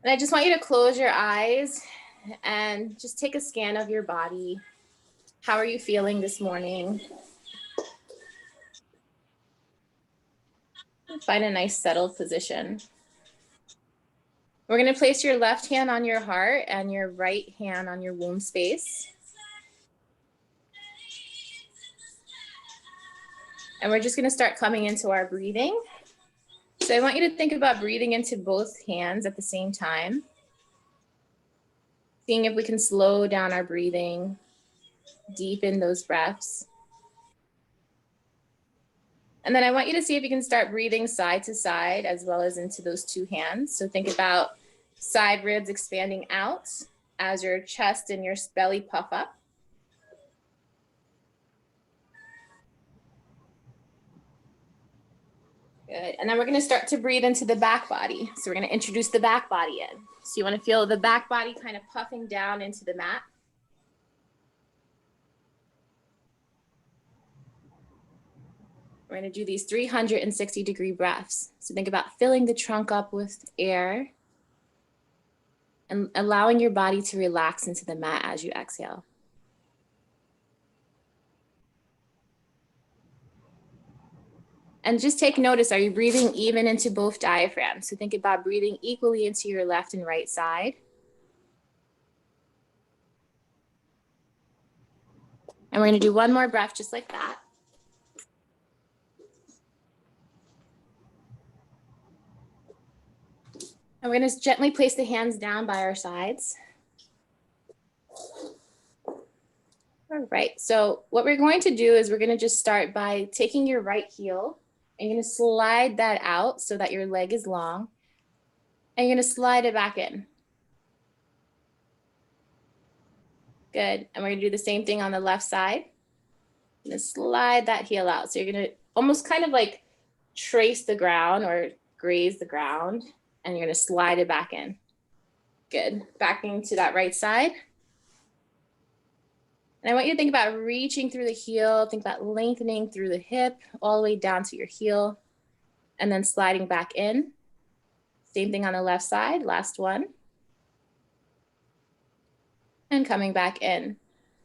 And I just want you to close your eyes and just take a scan of your body. How are you feeling this morning? Find a nice settled position. We're going to place your left hand on your heart and your right hand on your womb space. And we're just going to start coming into our breathing. So I want you to think about breathing into both hands at the same time. Seeing if we can slow down our breathing, deepen those breaths. And then I want you to see if you can start breathing side to side as well as into those two hands. So think about side ribs expanding out as your chest and your belly puff up. Good. And then we're going to start to breathe into the back body. So we're going to introduce the back body in. So you want to feel the back body kind of puffing down into the mat. We're going to do these 360-degree breaths. So think about filling the trunk up with air and allowing your body to relax into the mat as you exhale. And just take notice, are you breathing even into both diaphragms? So think about breathing equally into your left and right side. And we're going to do one more breath just like that. And we're going to gently place the hands down by our sides. All right, so what we're going to do is we're going to just start by taking your right heel and you're going to slide that out so that your leg is long. And you're going to slide it back in. Good. And we're going to do the same thing on the left side. You're going to slide that heel out. So you're going to almost kind of like trace the ground or graze the ground. And you're going to slide it back in. Good. Backing to that right side. And I want you to think about reaching through the heel, think about lengthening through the hip, all the way down to your heel, and then sliding back in. Same thing on the left side, last one. And coming back in.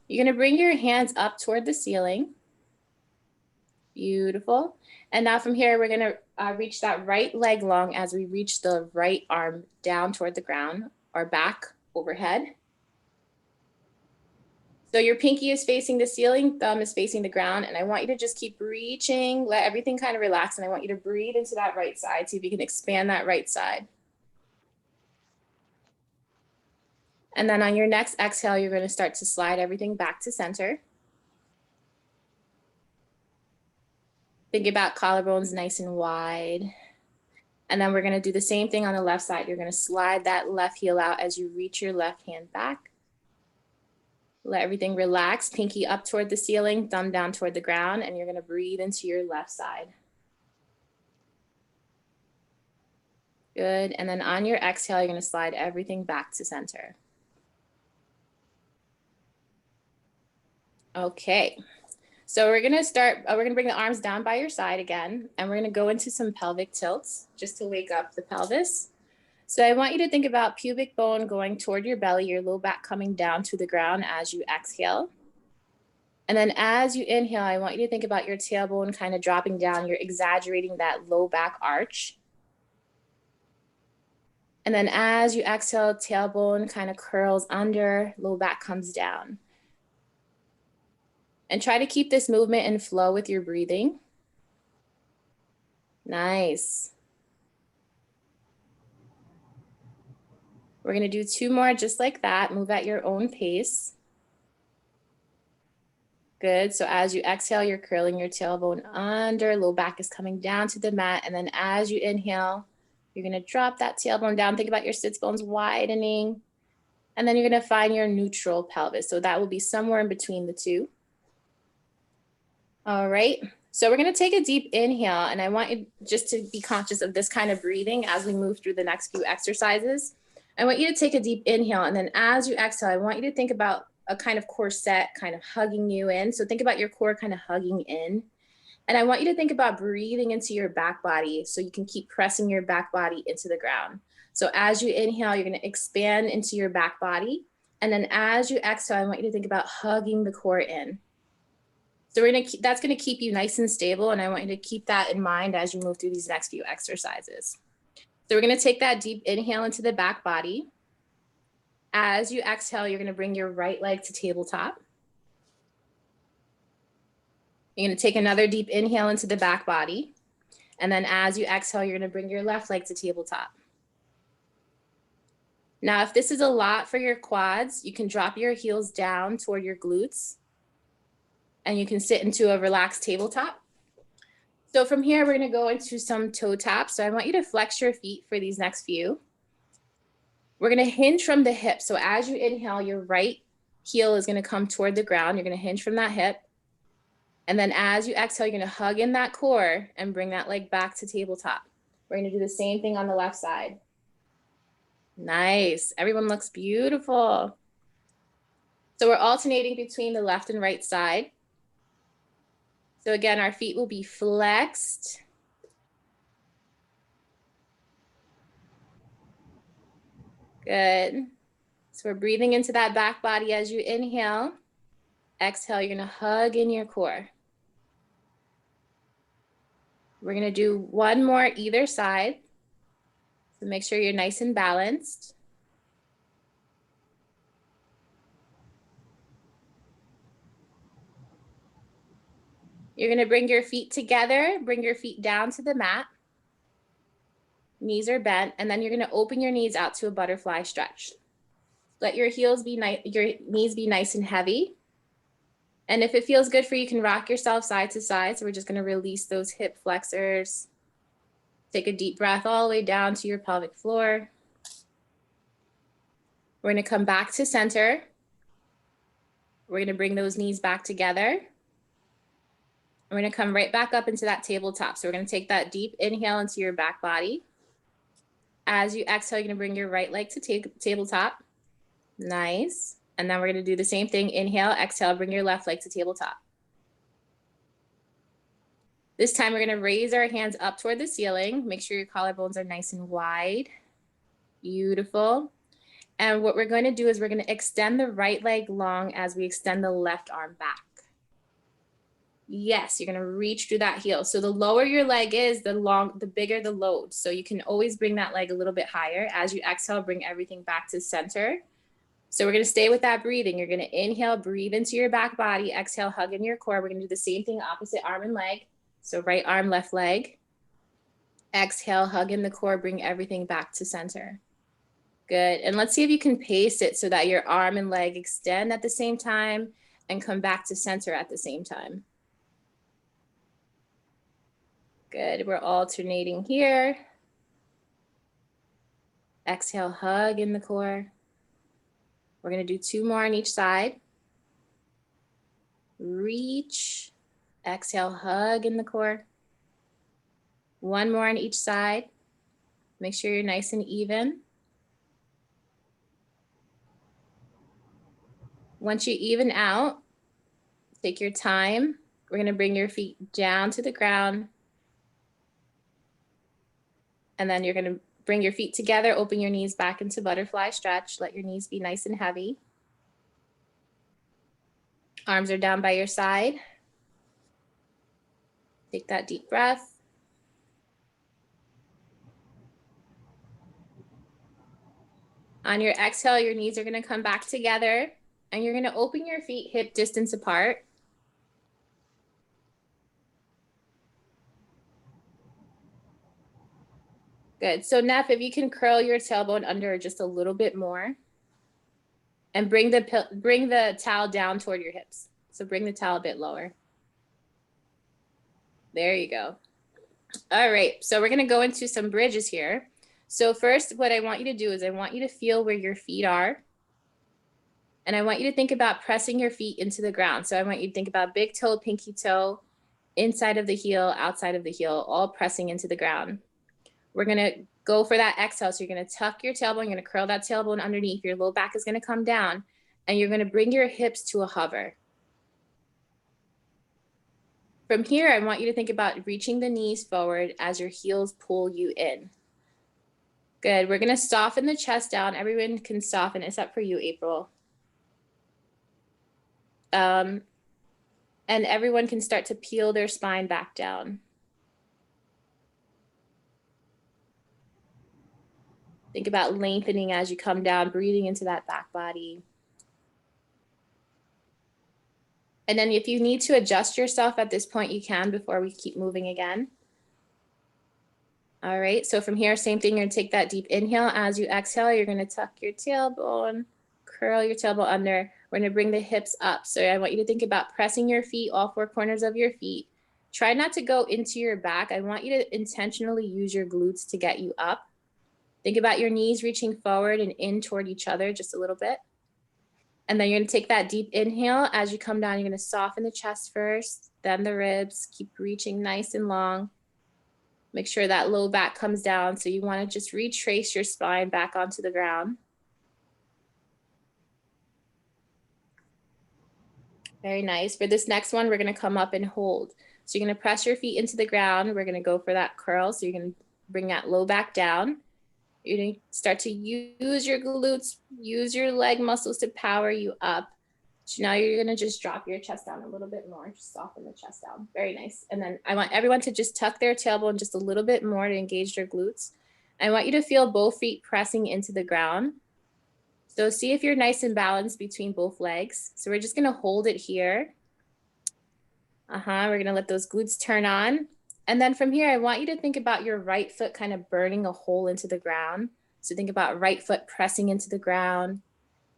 You're gonna bring your hands up toward the ceiling. Beautiful. And now from here, we're gonna reach that right leg long as we reach the right arm down toward the ground or back overhead. So your pinky is facing the ceiling, thumb is facing the ground, and I want you to just keep reaching, let everything kind of relax, and I want you to breathe into that right side, see if you can expand that right side. And then on your next exhale, you're going to start to slide everything back to center. Think about collarbones nice and wide. And then we're going to do the same thing on the left side. You're going to slide that left heel out as you reach your left hand back. Let everything relax, pinky up toward the ceiling, thumb down toward the ground, and you're going to breathe into your left side. Good, and then on your exhale, you're going to slide everything back to center. Okay, so we're going to start, we're going to bring the arms down by your side again, and we're going to go into some pelvic tilts just to wake up the pelvis. So I want you to think about pubic bone going toward your belly, your low back coming down to the ground as you exhale. And then as you inhale, I want you to think about your tailbone kind of dropping down. You're exaggerating that low back arch. And then as you exhale, tailbone kind of curls under, low back comes down. And try to keep this movement in flow with your breathing. Nice. We're going to do two more just like that. Move at your own pace. Good. So as you exhale, you're curling your tailbone under, low back is coming down to the mat. And then as you inhale, you're going to drop that tailbone down. Think about your sits bones widening. And then you're going to find your neutral pelvis. So that will be somewhere in between the two. All right. So we're going to take a deep inhale. And I want you just to be conscious of this kind of breathing as we move through the next few exercises. I want you to take a deep inhale. And then as you exhale, I want you to think about a kind of corset kind of hugging you in. So think about your core kind of hugging in. And I want you to think about breathing into your back body so you can keep pressing your back body into the ground. So as you inhale, you're going to expand into your back body. And then as you exhale, I want you to think about hugging the core in. So that's going to keep you nice and stable. And I want you to keep that in mind as you move through these next few exercises. So we're going to take that deep inhale into the back body. As you exhale, you're going to bring your right leg to tabletop. You're going to take another deep inhale into the back body. And then as you exhale, you're going to bring your left leg to tabletop. Now, if this is a lot for your quads, you can drop your heels down toward your glutes and you can sit into a relaxed tabletop. So from here, we're going to go into some toe taps. So I want you to flex your feet for these next few. We're going to hinge from the hip. So as you inhale, your right heel is going to come toward the ground. You're going to hinge from that hip. And then as you exhale, you're going to hug in that core and bring that leg back to tabletop. We're going to do the same thing on the left side. Nice. Everyone looks beautiful. So we're alternating between the left and right side. So again, our feet will be flexed. Good. So we're breathing into that back body as you inhale. Exhale, you're going to hug in your core. We're going to do one more either side. So make sure you're nice and balanced. You're going to bring your feet together, bring your feet down to the mat. Knees are bent, and then you're going to open your knees out to a butterfly stretch. Let your knees be nice and heavy. And if it feels good for you, you can rock yourself side to side. So we're just going to release those hip flexors. Take a deep breath all the way down to your pelvic floor. We're going to come back to center. We're going to bring those knees back together. We're going to come right back up into that tabletop. So we're going to take that deep inhale into your back body. As you exhale, you're going to bring your right leg to tabletop. Nice. And then we're going to do the same thing. Inhale, exhale, bring your left leg to tabletop. This time we're going to raise our hands up toward the ceiling. Make sure your collarbones are nice and wide. Beautiful. And what we're going to do is we're going to extend the right leg long as we extend the left arm back. Yes, you're going to reach through that heel. So the lower your leg is, the bigger the load. So you can always bring that leg a little bit higher. As you exhale, bring everything back to center. So we're going to stay with that breathing. You're going to inhale, breathe into your back body. Exhale, hug in your core. We're going to do the same thing, opposite arm and leg. So right arm, left leg. Exhale, hug in the core. Bring everything back to center. Good. And let's see if you can pace it so that your arm and leg extend at the same time and come back to center at the same time. Good. We're alternating here. Exhale, hug in the core. We're going to do 2 more on each side. Reach. Exhale, hug in the core. 1 more on each side. Make sure you're nice and even. Once you even out, take your time. We're going to bring your feet down to the ground. And then you're going to bring your feet together, open your knees back into butterfly stretch. Let your knees be nice and heavy. Arms are down by your side. Take that deep breath. On your exhale, your knees are going to come back together and you're going to open your feet hip distance apart. Good. So Neff, if you can curl your tailbone under just a little bit more and bring the towel down toward your hips. So bring the towel a bit lower. There you go. All right. So we're going to go into some bridges here. So first, what I want you to do is I want you to feel where your feet are. And I want you to think about pressing your feet into the ground. So I want you to think about big toe, pinky toe, inside of the heel, outside of the heel, all pressing into the ground. We're going to go for that exhale. So you're going to tuck your tailbone. You're going to curl that tailbone underneath. Your low back is going to come down. And you're going to bring your hips to a hover. From here, I want you to think about reaching the knees forward as your heels pull you in. Good. We're going to soften the chest down. Everyone can soften except for you, April. And everyone can start to peel their spine back down. Think about lengthening as you come down, breathing into that back body. And then if you need to adjust yourself at this point, you can before we keep moving again. All right, so from here, same thing, you're gonna take that deep inhale. As you exhale, you're gonna tuck your tailbone, curl your tailbone under. We're gonna bring the hips up. So I want you to think about pressing your feet, all four corners of your feet. Try not to go into your back. I want you to intentionally use your glutes to get you up. Think about your knees reaching forward and in toward each other just a little bit. And then you're gonna take that deep inhale. As you come down, you're gonna soften the chest first, then the ribs. Keep reaching nice and long. Make sure that low back comes down. So you wanna just retrace your spine back onto the ground. Very nice. For this next one, we're gonna come up and hold. So you're gonna press your feet into the ground. We're gonna go for that curl. So you're gonna bring that low back down. You're gonna start to use your glutes, use your leg muscles to power you up. So now you're gonna just drop your chest down a little bit more, just soften the chest down. Very nice. And then I want everyone to just tuck their tailbone just a little bit more to engage their glutes. I want you to feel both feet pressing into the ground. So see if you're nice and balanced between both legs. So we're just gonna hold it here. We're gonna let those glutes turn on. And then from here, I want you to think about your right foot kind of burning a hole into the ground. So think about right foot pressing into the ground.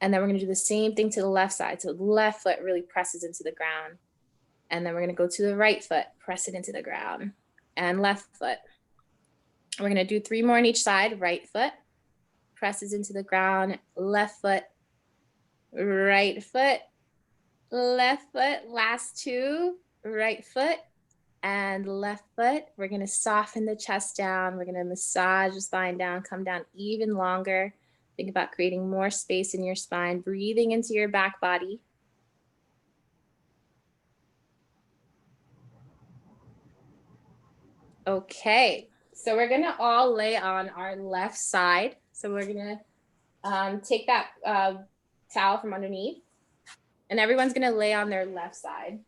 And then we're gonna do the same thing to the left side. So the left foot really presses into the ground. And then we're gonna go to the right foot, press it into the ground, and left foot. We're gonna do 3 more on each side. Right foot, presses into the ground, left foot, right foot, left foot. Last 2, right foot and left foot. We're gonna soften the chest down. We're gonna massage the spine down, come down even longer. Think about creating more space in your spine, breathing into your back body. Okay, so we're gonna all lay on our left side. So we're gonna take that towel from underneath, and everyone's gonna lay on their left side.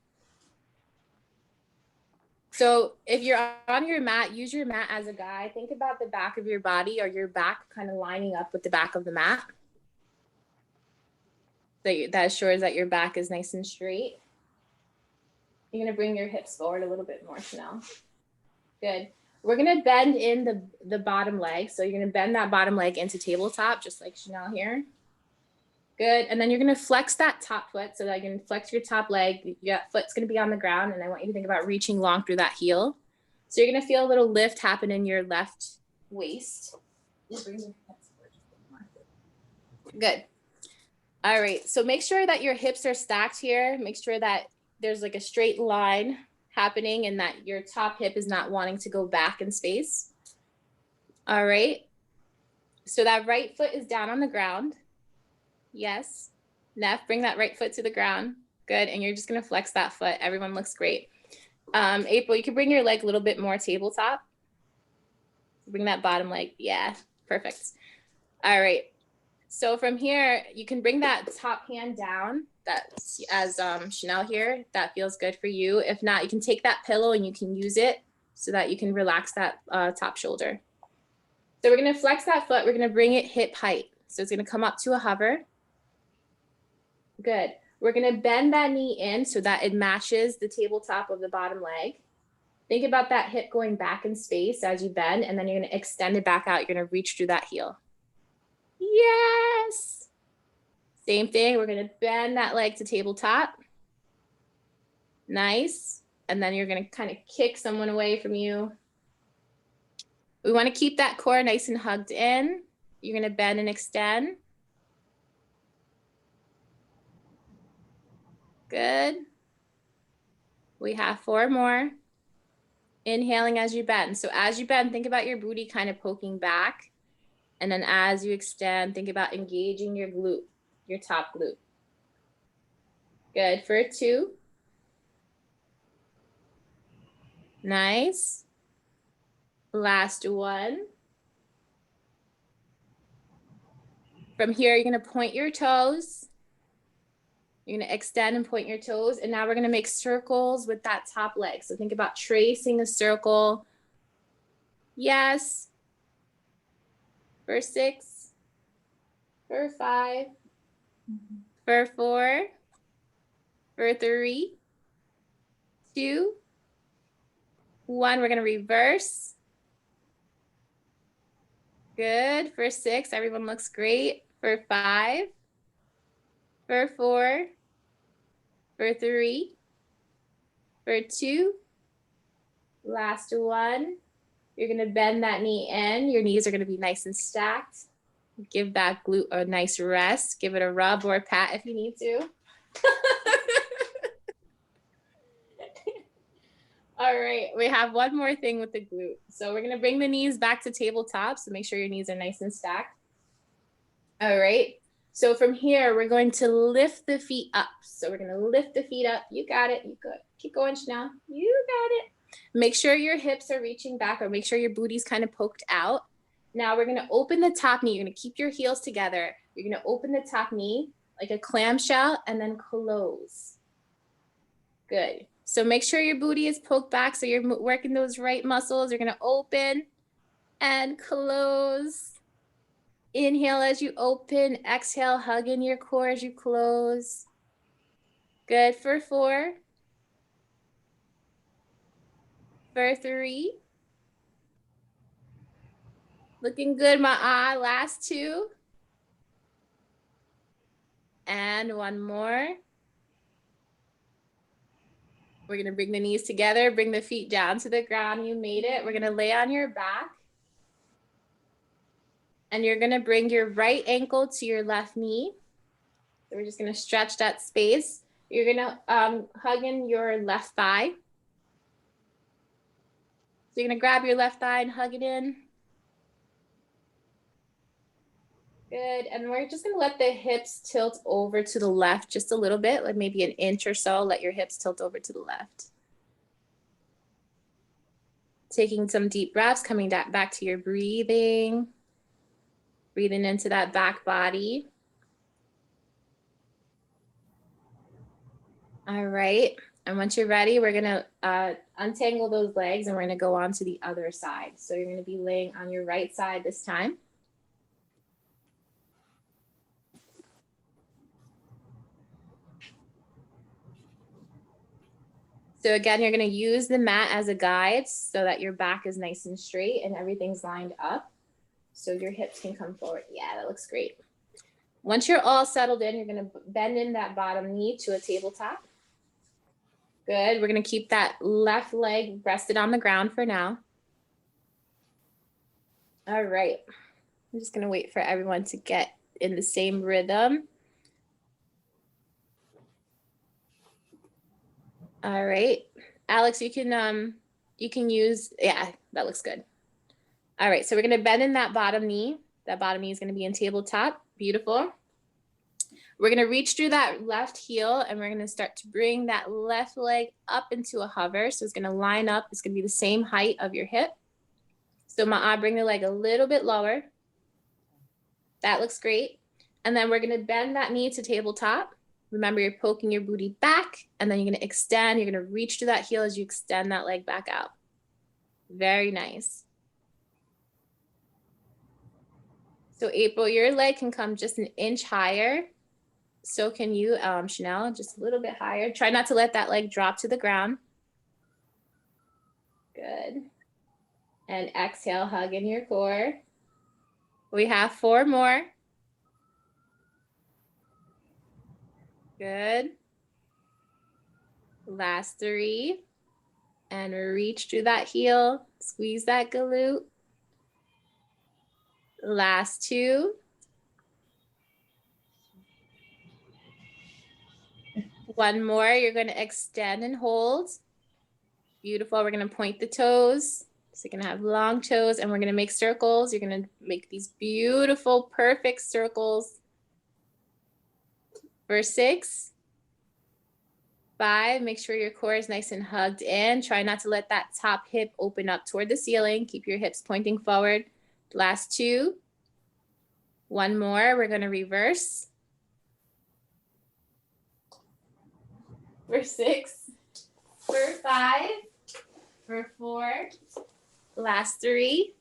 So if you're on your mat, use your mat as a guide. Think about the back of your body or your back kind of lining up with the back of the mat. So that assures that your back is nice and straight. You're gonna bring your hips forward a little bit more, Chanel. Good. We're gonna bend in the bottom leg. So you're gonna bend that bottom leg into tabletop, just like Chanel here. Good. And then you're gonna flex that top foot so that you can flex your top leg. Your foot's gonna be on the ground, and I want you to think about reaching long through that heel. So you're gonna feel a little lift happen in your left waist. Good. All right, so make sure that your hips are stacked here. Make sure that there's like a straight line happening and that your top hip is not wanting to go back in space. All right, so that right foot is down on the ground. Yes. Neff, bring that right foot to the ground. Good, and you're just gonna flex that foot. Everyone looks great. April, you can bring your leg a little bit more tabletop. Bring that bottom leg, yeah, perfect. All right. So from here, you can bring that top hand down. That's as Chanel here, that feels good for you. If not, you can take that pillow and you can use it so that you can relax that top shoulder. So we're gonna flex that foot. We're gonna bring it hip height. So it's gonna come up to a hover. Good. We're gonna bend that knee in so that it matches the tabletop of the bottom leg. Think about that hip going back in space as you bend, and then you're gonna extend it back out. You're gonna reach through that heel. Yes. Same thing, we're gonna bend that leg to tabletop. Nice. And then you're gonna kind of kick someone away from you. We wanna keep that core nice and hugged in. You're gonna bend and extend. Good. We have 4 more. Inhaling as you bend. So as you bend, think about your booty kind of poking back. And then as you extend, think about engaging your glute, your top glute. Good, for 2. Nice. Last one. From here, you're gonna point your toes. You're gonna extend and point your toes. And now we're gonna make circles with that top leg. So think about tracing a circle. Yes. For 6, for 5, for 4, for 3, 2, 1. We're gonna reverse. Good. For 6, everyone looks great. For 5, for 4, for 3, for 2, last 1. You're gonna bend that knee in. Your knees are gonna be nice and stacked. Give that glute a nice rest. Give it a rub or a pat if you need to. All right, we have one more thing with the glute. So we're gonna bring the knees back to tabletop. So make sure your knees are nice and stacked. All right, so from here, we're going to lift the feet up. So we're gonna lift the feet up. You got it, you good. Keep going, Chanel, you got it. Make sure your hips are reaching back or make sure your booty's kind of poked out. Now we're gonna open the top knee. You're gonna keep your heels together. You're gonna open the top knee like a clamshell and then close. Good. So make sure your booty is poked back so you're working those right muscles. You're gonna open and close. Inhale as you open, exhale, hug in your core as you close. Good. For 4, for 3. Looking good, my last 2. And 1 more. We're gonna bring the knees together, bring the feet down to the ground. You made it. We're gonna lay on your back. And you're gonna bring your right ankle to your left knee. So we're just gonna stretch that space. You're gonna hug in your left thigh. So you're gonna grab your left thigh and hug it in. Good, and we're just gonna let the hips tilt over to the left just a little bit, like maybe an inch or so. Let your hips tilt over to the left. Taking some deep breaths, coming back to your breathing. Breathing into that back body. All right, and once you're ready, we're gonna untangle those legs and we're gonna go on to the other side. So you're gonna be laying on your right side this time. So again, you're gonna use the mat as a guide so that your back is nice and straight and everything's lined up. So your hips can come forward. Yeah, that looks great. Once you're all settled in, you're gonna bend in that bottom knee to a tabletop. Good, we're gonna keep that left leg rested on the ground for now. All right, I'm just gonna wait for everyone to get in the same rhythm. All right, Alex, you can use, yeah, that looks good. All right, so we're gonna bend in that bottom knee. That bottom knee is gonna be in tabletop, beautiful. We're gonna reach through that left heel and we're gonna start to bring that left leg up into a hover. So it's gonna line up, it's gonna be the same height of your hip. So bring the leg a little bit lower. That looks great. And then we're gonna bend that knee to tabletop. Remember, you're poking your booty back and then you're gonna extend, you're gonna reach through that heel as you extend that leg back out. Very nice. So April, your leg can come just an inch higher. So can you, Chanel, just a little bit higher. Try not to let that leg drop to the ground. Good. And exhale, hug in your core. We have 4 more. Good. Last 3. And reach through that heel. Squeeze that glute. Last 2. One more. You're going to extend and hold. Beautiful. We're going to point the toes. So you're going to have long toes and we're going to make circles. You're going to make these beautiful, perfect circles. For 6, 5, make sure your core is nice and hugged in. Try not to let that top hip open up toward the ceiling. Keep your hips pointing forward. Last 2. One more, we're gonna reverse. For 6, for 5, for 4, last 3,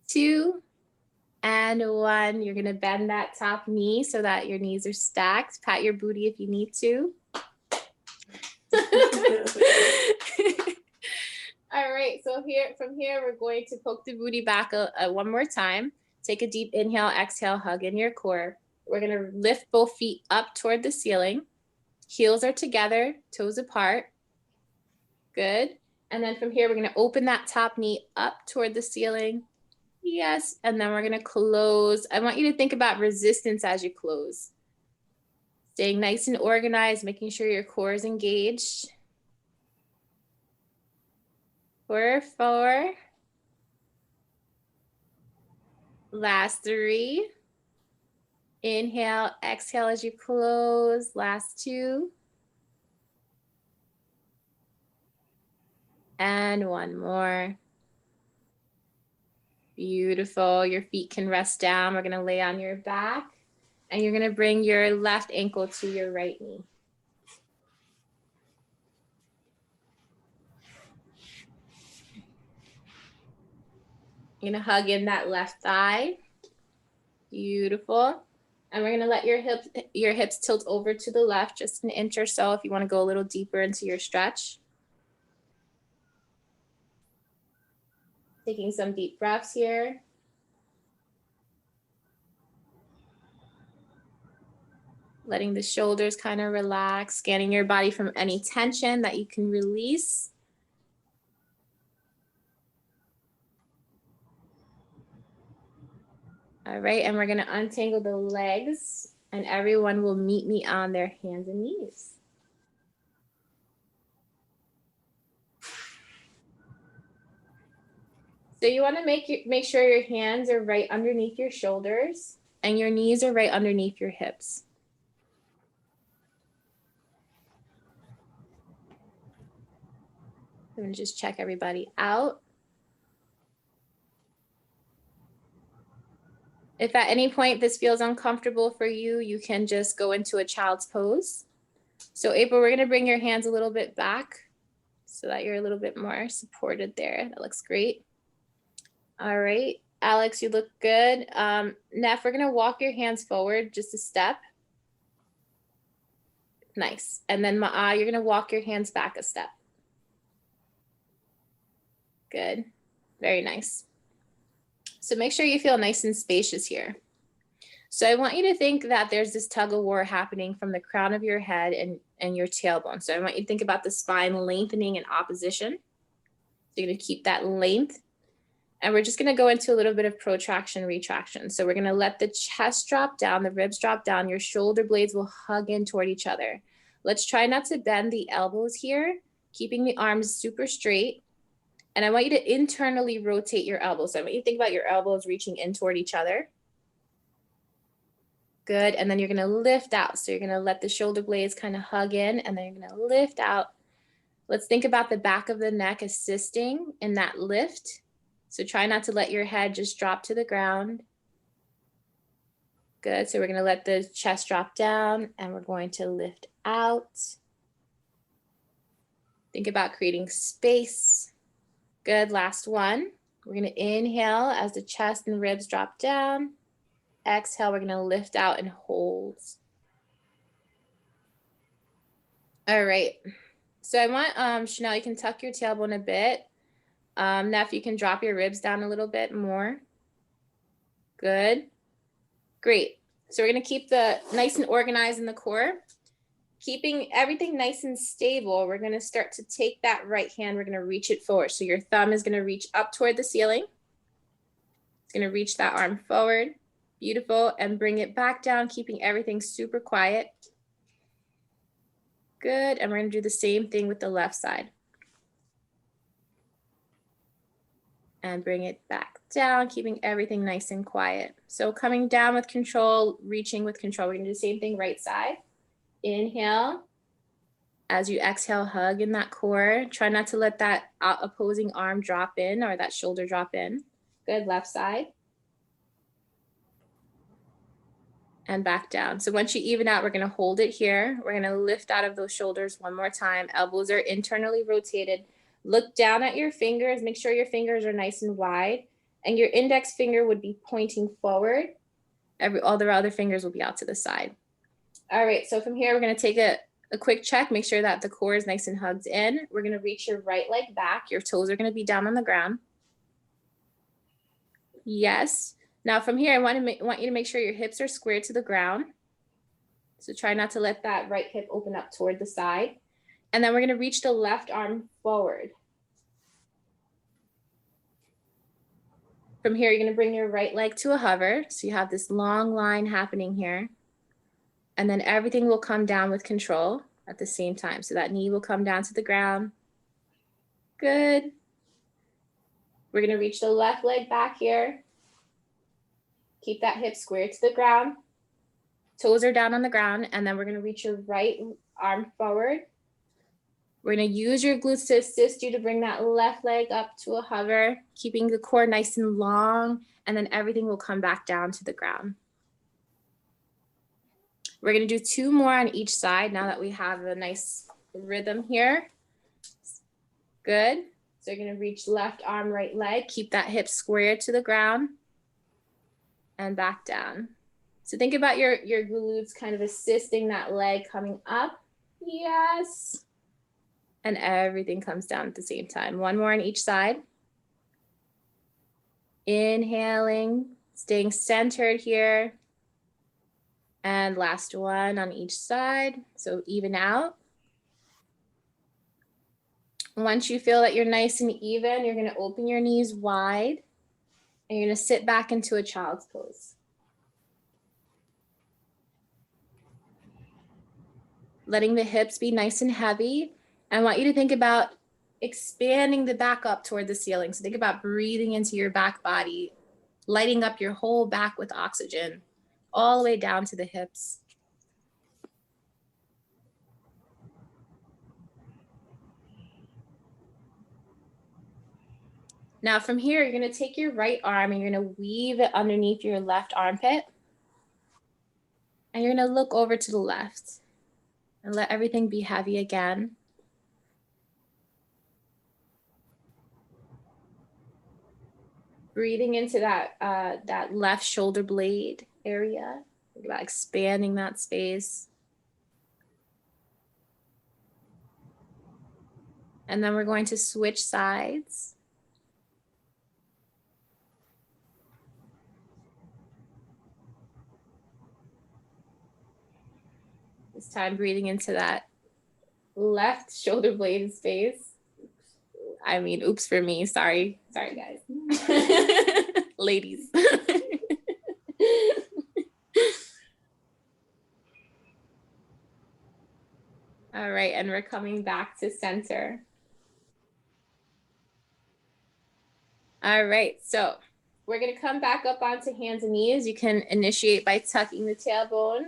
2, and 1. You're gonna bend that top knee so that your knees are stacked. Pat your booty if you need to. All right, so from here, we're going to poke the booty back one more time. Take a deep inhale, exhale, hug in your core. We're gonna lift both feet up toward the ceiling. Heels are together, toes apart. Good. And then from here, we're gonna open that top knee up toward the ceiling. Yes, and then we're gonna close. I want you to think about resistance as you close. Staying nice and organized, making sure your core is engaged. For 4. Last 3. Inhale, exhale as you close. Last 2. And 1 more. Beautiful. Your feet can rest down. We're gonna lay on your back and you're gonna bring your left ankle to your right knee. You're gonna hug in that left thigh. Beautiful. And we're gonna let your hips tilt over to the left just an inch or so if you wanna go a little deeper into your stretch. Taking some deep breaths here. Letting the shoulders kind of relax, scanning your body from any tension that you can release. All right, and we're gonna untangle the legs and everyone will meet me on their hands and knees. So you wanna make sure your hands are right underneath your shoulders and your knees are right underneath your hips. I'm gonna just check everybody out. If at any point this feels uncomfortable for you, you can just go into a child's pose. So April, we're gonna bring your hands a little bit back so that you're a little bit more supported there. That looks great. All right, Alex, you look good. Neff, we're gonna walk your hands forward just a step. Nice. And then Ma'a, you're gonna walk your hands back a step. Good, very nice. So make sure you feel nice and spacious here. So I want you to think that there's this tug of war happening from the crown of your head and your tailbone. So I want you to think about the spine lengthening in opposition. So you're gonna keep that length. And we're just gonna go into a little bit of protraction, retraction. So we're gonna let the chest drop down, the ribs drop down, your shoulder blades will hug in toward each other. Let's try not to bend the elbows here, keeping the arms super straight. And I want you to internally rotate your elbows. So I want you to think about your elbows reaching in toward each other. Good, and then you're gonna lift out. So you're gonna let the shoulder blades kind of hug in and then you're gonna lift out. Let's think about the back of the neck assisting in that lift. So try not to let your head just drop to the ground. Good, so we're gonna let the chest drop down and we're going to lift out. Think about creating space. Good, last one. We're gonna inhale as the chest and ribs drop down. Exhale, we're gonna lift out and hold. All right, so I want, Chanel, you can tuck your tailbone a bit. Neff, you can drop your ribs down a little bit more. Good, great. So we're gonna keep the nice and organized in the core. Keeping everything nice and stable, we're gonna start to take that right hand, we're gonna reach it forward. So your thumb is gonna reach up toward the ceiling. It's gonna reach that arm forward. Beautiful, and bring it back down, keeping everything super quiet. Good, and we're gonna do the same thing with the left side. And bring it back down, keeping everything nice and quiet. So coming down with control, reaching with control. We're gonna do the same thing right side. Inhale. As you exhale, hug in that core. Try not to let that opposing arm drop in or that shoulder drop in. Good, left side. and back down. So once you even out, we're gonna hold it here. We're gonna lift out of those shoulders one more time. Elbows are internally rotated. Look down at your fingers. Make sure your fingers are nice and wide. And your index finger would be pointing forward. All the other fingers will be out to the side. All right, so from here, we're gonna take a quick check. Make sure that the core is nice and hugged in. We're gonna reach your right leg back. Your toes are gonna be down on the ground. Yes. Now from here, I want you to make sure your hips are squared to the ground. So try not to let that right hip open up toward the side. And then we're gonna reach the left arm forward. From here, you're gonna bring your right leg to a hover. So you have this long line happening here. And then everything will come down with control at the same time. So that knee will come down to the ground. Good. We're gonna reach the left leg back here. Keep that hip square to the ground. Toes are down on the ground, and then we're gonna reach your right arm forward. We're gonna use your glutes to assist you to bring that left leg up to a hover, keeping the core nice and long, and then everything will come back down to the ground. We're gonna do 2 more on each side now that we have a nice rhythm here. Good. So you're gonna reach left arm, right leg, keep that hip square to the ground, and back down. So think about your glutes kind of assisting that leg coming up. Yes. And everything comes down at the same time. 1 more on each side. Inhaling, staying centered here. And last one on each side. So even out. Once you feel that you're nice and even, you're gonna open your knees wide and you're gonna sit back into a child's pose. Letting the hips be nice and heavy. I want you to think about expanding the back up toward the ceiling. So think about breathing into your back body, lighting up your whole back with oxygen, all the way down to the hips. Now from here, you're gonna take your right arm and you're gonna weave it underneath your left armpit. And you're gonna look over to the left and let everything be heavy again. Breathing into that left shoulder blade area. Think about expanding that space. And then we're going to switch sides. This time breathing into that left shoulder blade space. I mean, oops for me, sorry guys. Ladies. All right, and we're coming back to center. All right, so we're gonna come back up onto hands and knees. You can initiate by tucking the tailbone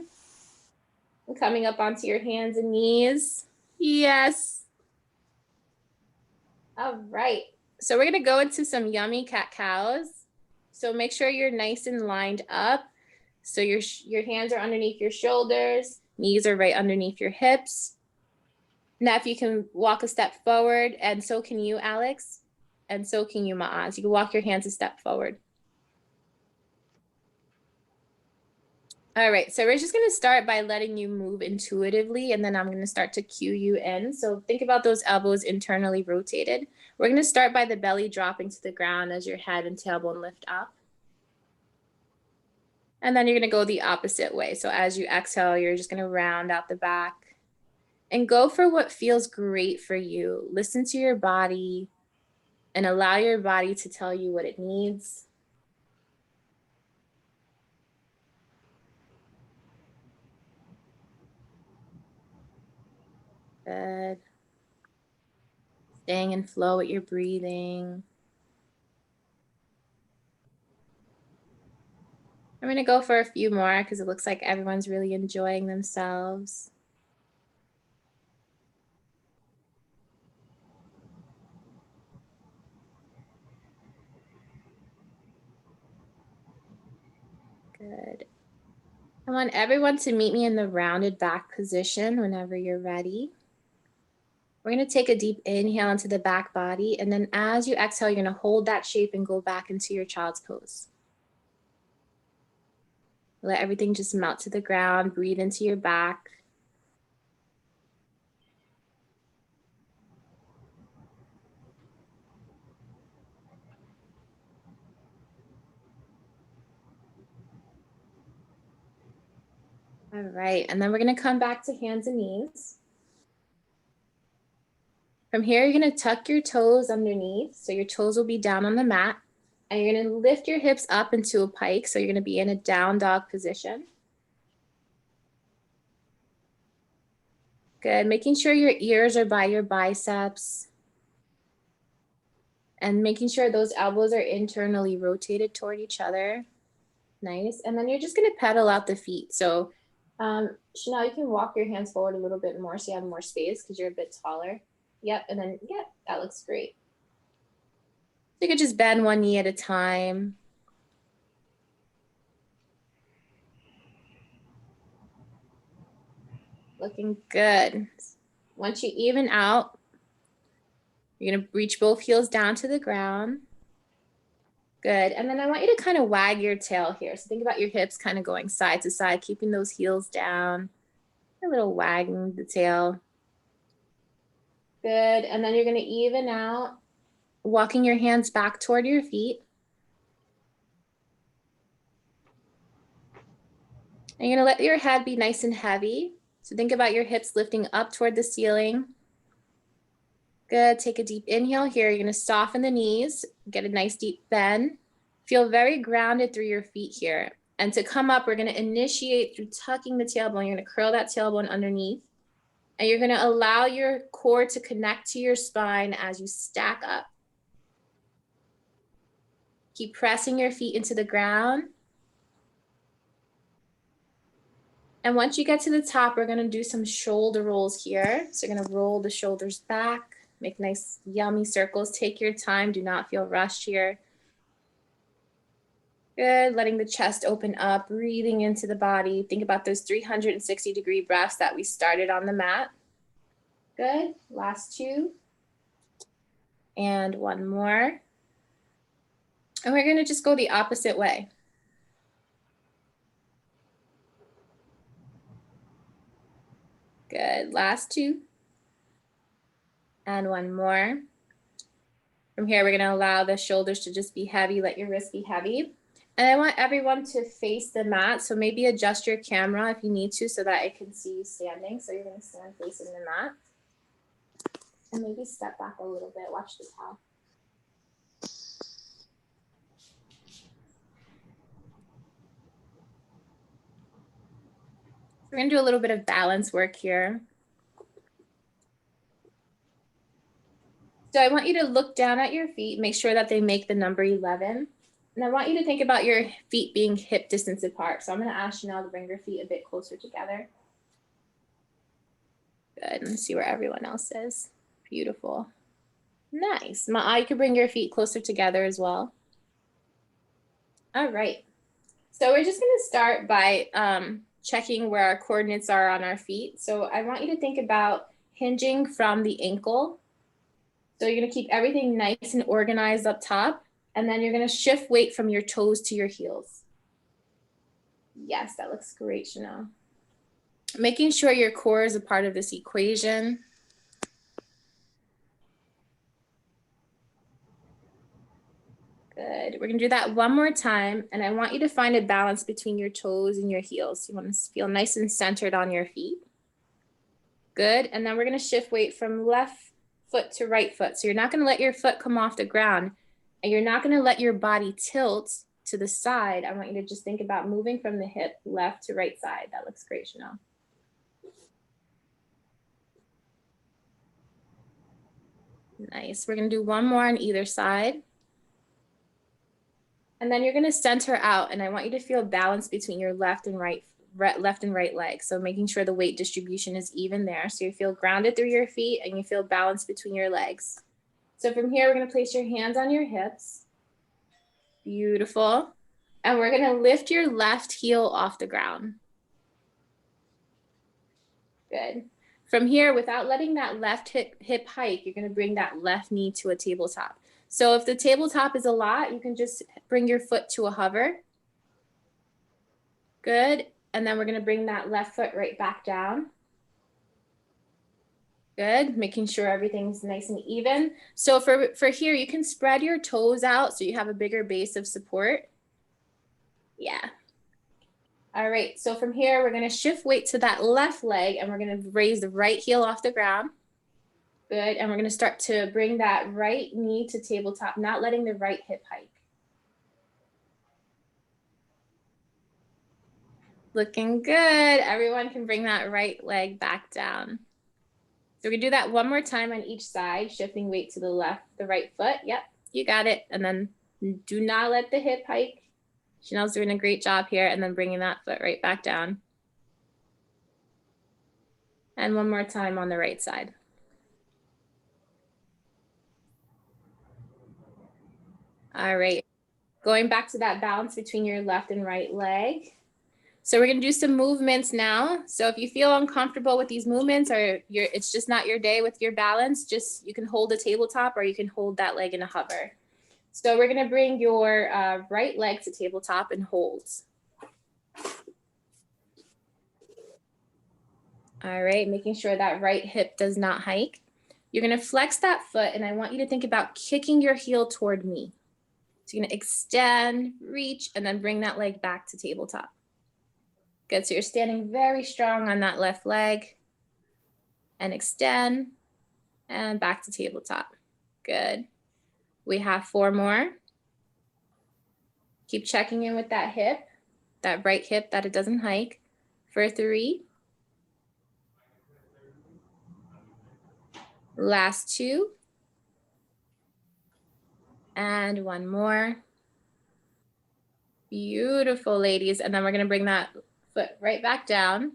and coming up onto your hands and knees. Yes. All right, so we're gonna go into some yummy cat-cows. So make sure you're nice and lined up. So your hands are underneath your shoulders, knees are right underneath your hips. Now, if you can walk a step forward, and so can you, Alex, and so can you, Maaz. You can walk your hands a step forward. All right, so we're just gonna start by letting you move intuitively, and then I'm gonna start to cue you in. So think about those elbows internally rotated. We're gonna start by the belly dropping to the ground as your head and tailbone lift up. And then you're gonna go the opposite way. So as you exhale, you're just gonna round out the back and go for what feels great for you. Listen to your body and allow your body to tell you what it needs. Good. Staying in flow with your breathing. I'm gonna go for a few more because it looks like everyone's really enjoying themselves. Good. I want everyone to meet me in the rounded back position whenever you're ready. We're going to take a deep inhale into the back body, and then as you exhale, you're going to hold that shape and go back into your child's pose. Let everything just melt to the ground. Breathe into your back. All right, and then we're going to come back to hands and knees. From here, you're going to tuck your toes underneath, so your toes will be down on the mat, and you're going to lift your hips up into a pike, so you're going to be in a down dog position. Good, making sure your ears are by your biceps, and making sure those elbows are internally rotated toward each other. Nice, and then you're just going to pedal out the feet. So Chanel, you can walk your hands forward a little bit more so you have more space because you're a bit taller. Yep, and then, yeah, that looks great. You could just bend one knee at a time. Looking good. Once you even out, you're gonna reach both heels down to the ground. Good, and then I want you to kind of wag your tail here. So think about your hips kind of going side to side, keeping those heels down. A little wagging the tail. Good, and then you're gonna even out, walking your hands back toward your feet. And you're gonna let your head be nice and heavy. So think about your hips lifting up toward the ceiling. Good, take a deep inhale here. You're gonna soften the knees, get a nice deep bend. Feel very grounded through your feet here. And to come up, we're gonna initiate through tucking the tailbone. You're gonna curl that tailbone underneath. And you're gonna allow your core to connect to your spine as you stack up. Keep pressing your feet into the ground. And once you get to the top, we're gonna do some shoulder rolls here. So you're gonna roll the shoulders back, make nice yummy circles. Take your time, do not feel rushed here. Good, letting the chest open up, breathing into the body. Think about those 360-degree breaths that we started on the mat. Good, last two. And one more. And we're gonna just go the opposite way. Good, last two. And one more. From here, we're gonna allow the shoulders to just be heavy, let your wrists be heavy. And I want everyone to face the mat. So maybe adjust your camera if you need to so that I can see you standing. So you're gonna stand facing the mat. And maybe step back a little bit, watch the towel. We're gonna do a little bit of balance work here. So I want you to look down at your feet, make sure that they make the number 11. And I want you to think about your feet being hip distance apart. So I'm gonna ask Chanel to bring your feet a bit closer together. Good, and see where everyone else is. Beautiful. Nice. You could bring your feet closer together as well. All right. So we're just gonna start by checking where our coordinates are on our feet. So I want you to think about hinging from the ankle. So you're gonna keep everything nice and organized up top, and then you're gonna shift weight from your toes to your heels. Yes, that looks great, Chanel. Making sure your core is a part of this equation. Good, we're gonna do that one more time, and I want you to find a balance between your toes and your heels. You wanna feel nice and centered on your feet. Good, and then we're gonna shift weight from left foot to right foot. So you're not gonna let your foot come off the ground, and you're not gonna let your body tilt to the side. I want you to just think about moving from the hip left to right side. That looks great, Chanel. Nice, we're gonna do one more on either side. And then you're gonna center out, and I want you to feel balance between your left and right leg. So making sure the weight distribution is even there. So you feel grounded through your feet and you feel balance between your legs. So from here, we're gonna place your hands on your hips. Beautiful. And we're gonna lift your left heel off the ground. Good. From here, without letting that left hip hike, you're going to bring that left knee to a tabletop. So if the tabletop is a lot, you can just bring your foot to a hover. Good. And then we're going to bring that left foot right back down. Good. Making sure everything's nice and even. So for here, you can spread your toes out so you have a bigger base of support. Yeah. All right, so from here, we're gonna shift weight to that left leg and we're gonna raise the right heel off the ground. Good, and we're gonna start to bring that right knee to tabletop, not letting the right hip hike. Looking good. Everyone can bring that right leg back down. So we're gonna do that one more time on each side, shifting weight to the left, the right foot. Yep, you got it. And then do not let the hip hike. Chanel's doing a great job here, and then bringing that foot right back down. And one more time on the right side. All right, going back to that balance between your left and right leg. So we're gonna do some movements now. So if you feel uncomfortable with these movements or it's just not your day with your balance, just you can hold a tabletop or you can hold that leg in a hover. So we're gonna bring your right leg to tabletop and hold. All right, making sure that right hip does not hike. You're gonna flex that foot and I want you to think about kicking your heel toward me. So you're gonna extend, reach, and then bring that leg back to tabletop. Good, so you're standing very strong on that left leg and extend and back to tabletop. Good. We have 4 more. Keep checking in with that hip, that right hip that it doesn't hike. For 3. Last 2. And 1 more. Beautiful, ladies. And then we're gonna bring that foot right back down.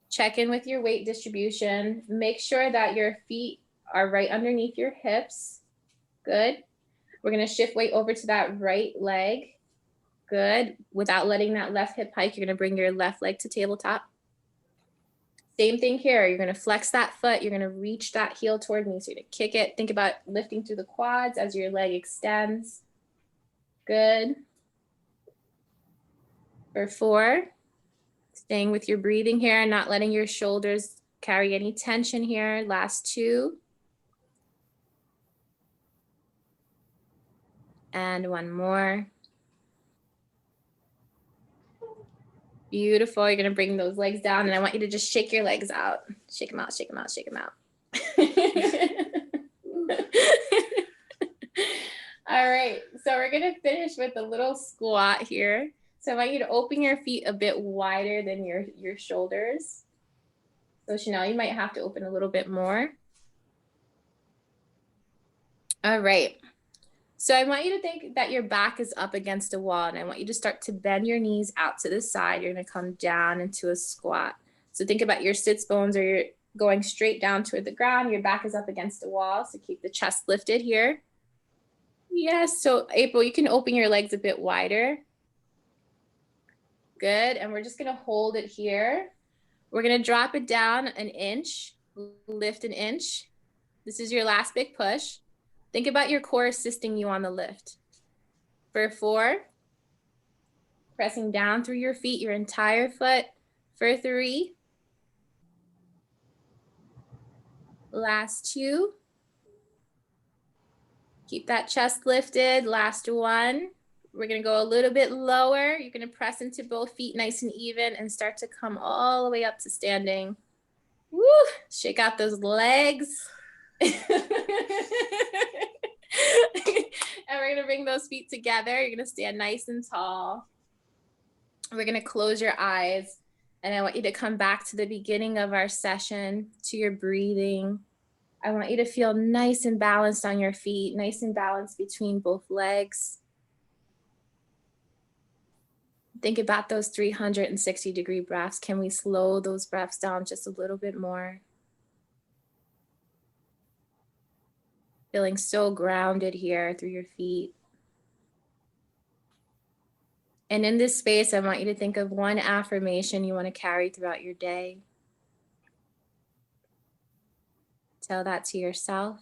Check in with your weight distribution. Make sure that your feet are right underneath your hips. Good. We're gonna shift weight over to that right leg. Good. Without letting that left hip hike, you're gonna bring your left leg to tabletop. Same thing here. You're gonna flex that foot. You're gonna reach that heel toward me. So you're gonna kick it. Think about lifting through the quads as your leg extends. Good. For 4. Staying with your breathing here, not letting your shoulders carry any tension here. Last 2. And 1 more. Beautiful. You're going to bring those legs down and I want you to just shake your legs out. Shake them out, shake them out, shake them out. All right. So we're going to finish with a little squat here. So I want you to open your feet a bit wider than your shoulders. So Chanel, you might have to open a little bit more. All right. So I want you to think that your back is up against a wall and I want you to start to bend your knees out to the side. You're going to come down into a squat. So think about your sits bones or you're going straight down toward the ground. Your back is up against the wall. So keep the chest lifted here. Yes. So April, you can open your legs a bit wider. Good. And we're just going to hold it here. We're going to drop it down an inch, lift an inch. This is your last big push. Think about your core assisting you on the lift. For 4, pressing down through your feet, your entire foot. For 3, last 2. Keep that chest lifted. Last 1. We're gonna go a little bit lower. You're gonna press into both feet nice and even and start to come all the way up to standing. Woo! Shake out those legs. And we're gonna bring those feet together. You're gonna stand nice and tall. We're gonna close your eyes and I want you to come back to the beginning of our session, to your breathing. I want you to feel nice and balanced on your feet, nice and balanced between both legs. Think about those 360-degree breaths. Can we slow those breaths down just a little bit more? Feeling so grounded here through your feet. And in this space, I want you to think of one affirmation you want to carry throughout your day. Tell that to yourself.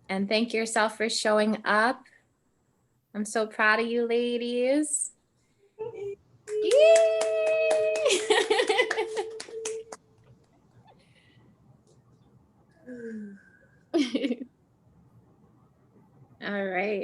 And thank yourself for showing up. I'm so proud of you, ladies. All right.